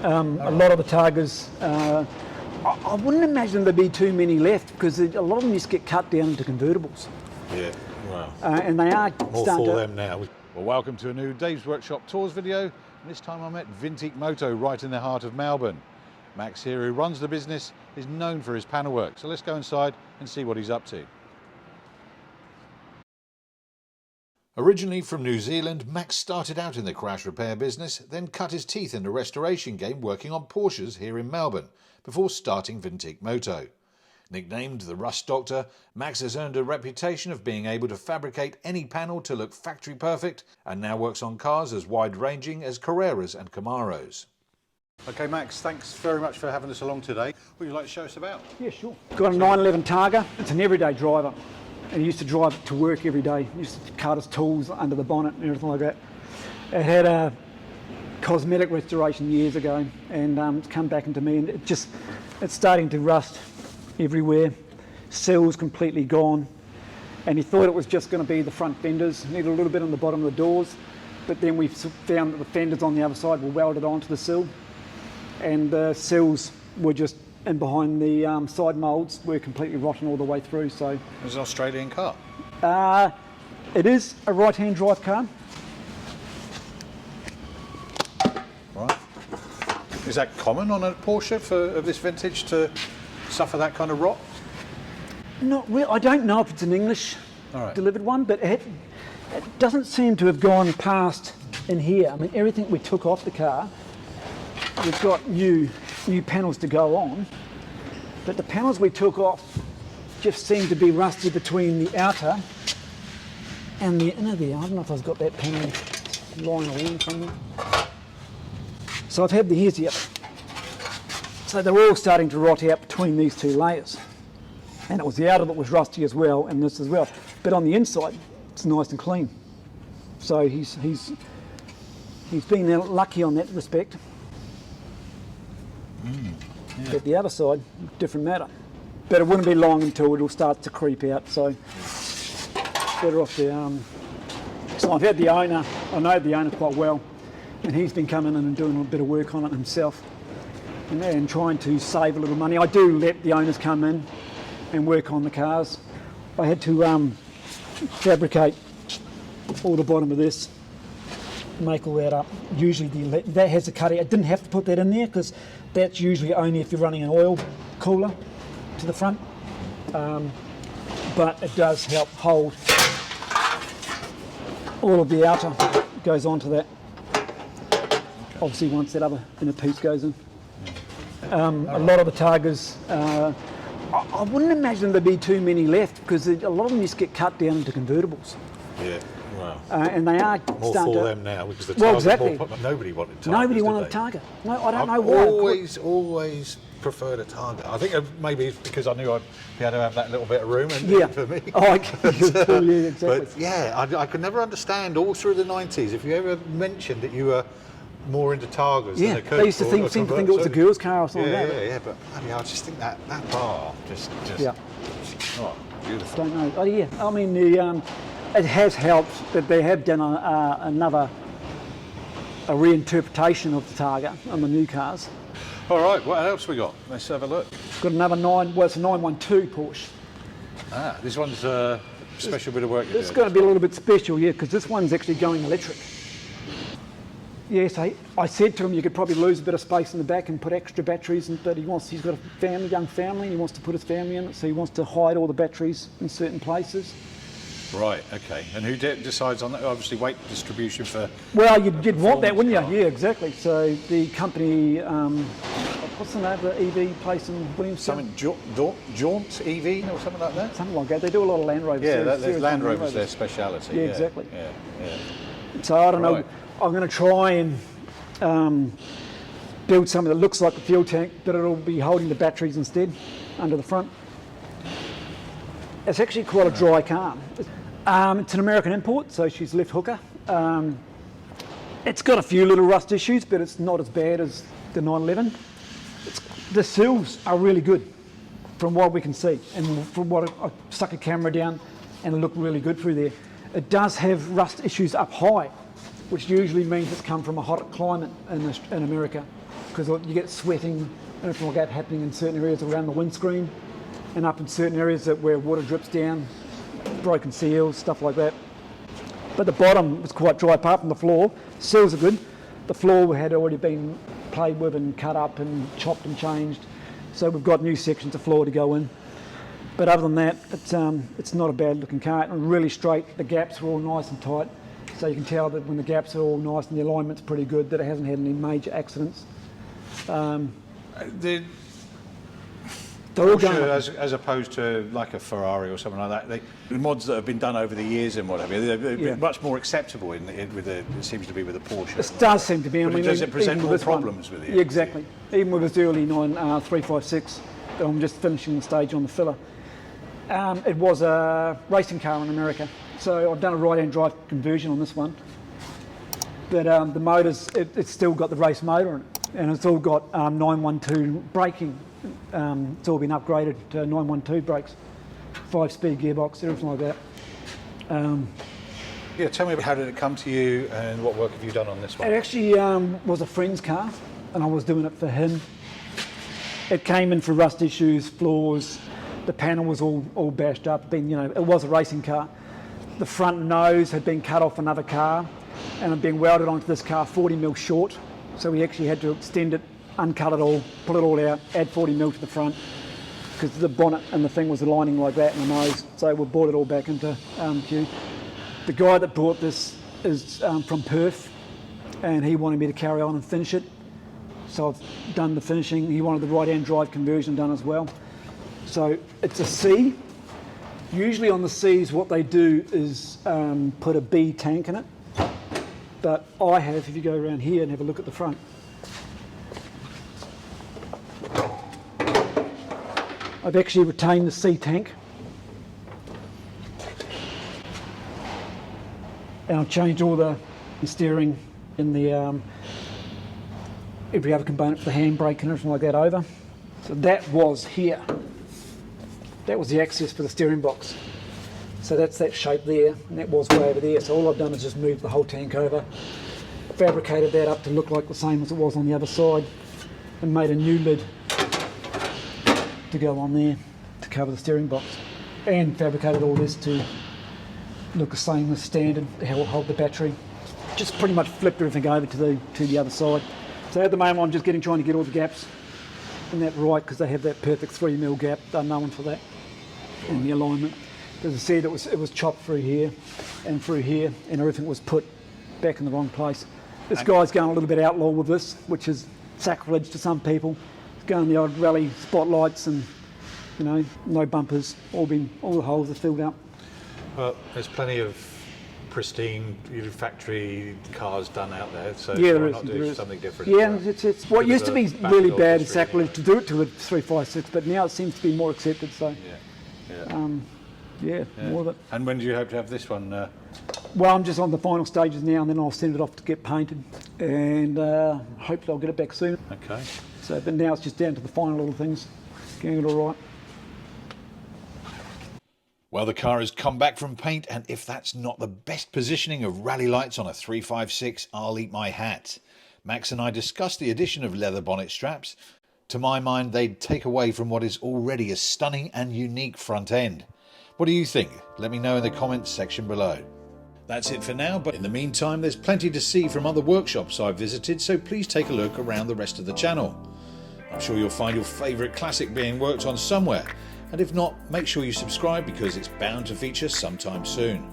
A lot of the Targas, I wouldn't imagine there'd be too many left because a lot of them used to get cut down into convertibles. Yeah, wow. And they are More starting for to... them now. Well, welcome to a new Dave's Workshop Tours video. And this time I'm at Vintique Moto right in the heart of Melbourne. Max here, who runs the business, is known for his panel work. So let's go inside and see what he's up to. Originally from New Zealand, Max started out in the crash repair business, then cut his teeth in the restoration game working on Porsches here in Melbourne, before starting Vintique Moto. Nicknamed the Rust Doctor, Max has earned a reputation of being able to fabricate any panel to look factory perfect, and now works on cars as wide-ranging as Carreras and Camaros. Okay, Max, thanks very much for having us along today. What would you like to show us about? Yeah, sure. Got a 911 Targa. It's an everyday driver. And he used to drive it to work every day. He used to cut his tools under the bonnet and everything like that. It had a cosmetic restoration years ago, and it's come back into me, and it's starting to rust everywhere. Seals completely gone. And he thought it was just going to be the front fenders, needed a little bit on the bottom of the doors, but then we found that the fenders on the other side were welded onto the sill, and the sills were just and behind the side moulds were completely rotten all the way through. So it's an Australian car. It is a right-hand drive car. Right. Is that common on a Porsche of this vintage to suffer that kind of rot? Not really. I don't know if it's an English delivered one, but it doesn't seem to have gone past in here. I mean, everything we took off the car, we've got new panels to go on, but the panels we took off just seem to be rusty between the outer and the inner there. I don't know if I've got that panel lying around somewhere. So I've had the here's the other. So they're all starting to rot out between these two layers, and it was the outer that was rusty as well, and this as well. But on the inside, it's nice and clean. So he's been lucky on that respect. Yeah. But the other side, different matter. But it wouldn't be long until it'll start to creep out, so better off the... So I've had the owner, I know the owner quite well, and he's been coming in and doing a bit of work on it himself and trying to save a little money. I do let the owners come in and work on the cars. I had to fabricate all the bottom of this, make all that up. Usually that has a cutting. I didn't have to put that in there because that's usually only if you're running an oil cooler to the front, but it does help hold all of the outer goes onto that. Obviously once that other inner piece goes in. A lot of the Targas, I wouldn't imagine there'd be too many left because a lot of them used to get cut down into convertibles. Yeah. Wow. And they are more starting for to, them now because the Targa, well, exactly. Nobody wanted Targas. Nobody wanted a Targa. No, I don't know why. Always preferred a Targa. I think maybe it's because I knew I'd be able to have that little bit of room for me. Oh, yeah, exactly. But yeah, I could never understand all through the 90s if you ever mentioned that you were more into Targas than a coupe. They used to seem to think it was a girl's car or something like that. Yeah, but bloody hell, I just think that bar just oh, beautiful. Don't know. Oh yeah, I mean it has helped that they have done a reinterpretation of the Targa on the new cars. All right, what else we got? Let's have a look. Got another it's a 912 Porsche. Ah, this one's a special bit of work. It's going to be a little bit special, yeah, because this one's actually going electric. Yes, I said to him you could probably lose a bit of space in the back and put extra batteries in, but he's got a young family, and he wants to put his family in it, so he wants to hide all the batteries in certain places. Right, okay. And who decides on that? Obviously weight distribution for... Well, you'd want that, wouldn't you? Yeah, exactly. So the company, what's the name of the EV place in Williamstown? Something Jaunt EV or something like that? Something like that. They do a lot of Land Rovers. Yeah, Land Rover's their speciality. Yeah, exactly. Yeah. So I don't know. I'm going to try and build something that looks like a fuel tank, but it'll be holding the batteries instead under the front. It's actually quite a dry car. It's an American import, so she's left hooker. It's got a few little rust issues, but it's not as bad as the 911. The sills are really good from what we can see, and from what I stuck a camera down and it looked really good through there. It does have rust issues up high, which usually means it's come from a hot climate in America. because you get sweating and everything like that happening in certain areas around the windscreen and up in certain areas where water drips down, broken seals, stuff like that. But the bottom was quite dry apart from the floor. Seals are good. The floor had already been played with and cut up and chopped and changed. So we've got new sections of floor to go in. But other than that, it's not a bad looking car, and really straight. The gaps are all nice and tight. So you can tell that when the gaps are all nice and the alignment's pretty good, that it hasn't had any major accidents. The Porsche, as opposed to like a Ferrari or something like that, the mods that have been done over the years and whatever, they're much more acceptable it seems to be with the Porsche. It does seem to be. But does it present more problems with it? Yeah, exactly. Even with this early 356 that I'm just finishing the stage on the filler. It was a racing car in America, so I've done a right-hand drive conversion on this one. But the motors, it's still got the race motor in it, and it's all got 912 braking. It's all been upgraded to 912 brakes, 5-speed gearbox, everything like that. Yeah, tell me about how did it come to you and what work have you done on this one? It actually was a friend's car, and I was doing it for him. It came in for rust issues, flaws. The panel was all bashed up. It was a racing car. The front nose had been cut off another car and had been welded onto this car 40mm short. So we actually had to extend it, uncut it all, pull it all out, add 40mm to the front, because the bonnet and the thing was aligning like that in the nose. So we brought it all back into queue. The guy that brought this is from Perth, and he wanted me to carry on and finish it. So I've done the finishing. He wanted the right-hand drive conversion done as well. So it's a C. Usually on the Cs what they do is put a B tank in it. But I have, if you go around here and have a look at the front, I've actually retained the C tank. And I've changed all the steering in the every other component for the handbrake and everything like that over. So that was here. That was the access for the steering box. So that's that shape there, and that was way over there. So all I've done is just moved the whole tank over, fabricated that up to look like the same as it was on the other side, and made a new lid to go on there to cover the steering box, and fabricated all this to look the same as standard, to hold the battery. Just pretty much flipped everything over to the other side. So at the moment I'm just trying to get all the gaps in that right, because they have that perfect 3mm gap. They're known for that, and the alignment. As I said, it was chopped through here, and everything was put back in the wrong place. This guy's going a little bit outlaw with this, which is sacrilege to some people. He's going the odd rally spotlights and, no bumpers. All the holes are filled up. Well, there's plenty of pristine factory cars done out there, so yeah, why not do something different? Yeah, it's what used to be really bad is sacrilege to do it to a 356, but now it seems to be more accepted. So yeah, more of it. And when do you hope to have this one? Well, I'm just on the final stages now, and then I'll send it off to get painted, and hopefully I'll get it back soon. Okay. So, but now it's just down to the final little things, getting it all right. Well, the car has come back from paint, and if that's not the best positioning of rally lights on a 356, I'll eat my hat. Max and I discussed the addition of leather bonnet straps. To my mind, they'd take away from what is already a stunning and unique front end. What do you think? Let me know in the comments section below. That's it for now, but in the meantime, there's plenty to see from other workshops I've visited, so please take a look around the rest of the channel. I'm sure you'll find your favourite classic being worked on somewhere, and if not, make sure you subscribe because it's bound to feature sometime soon.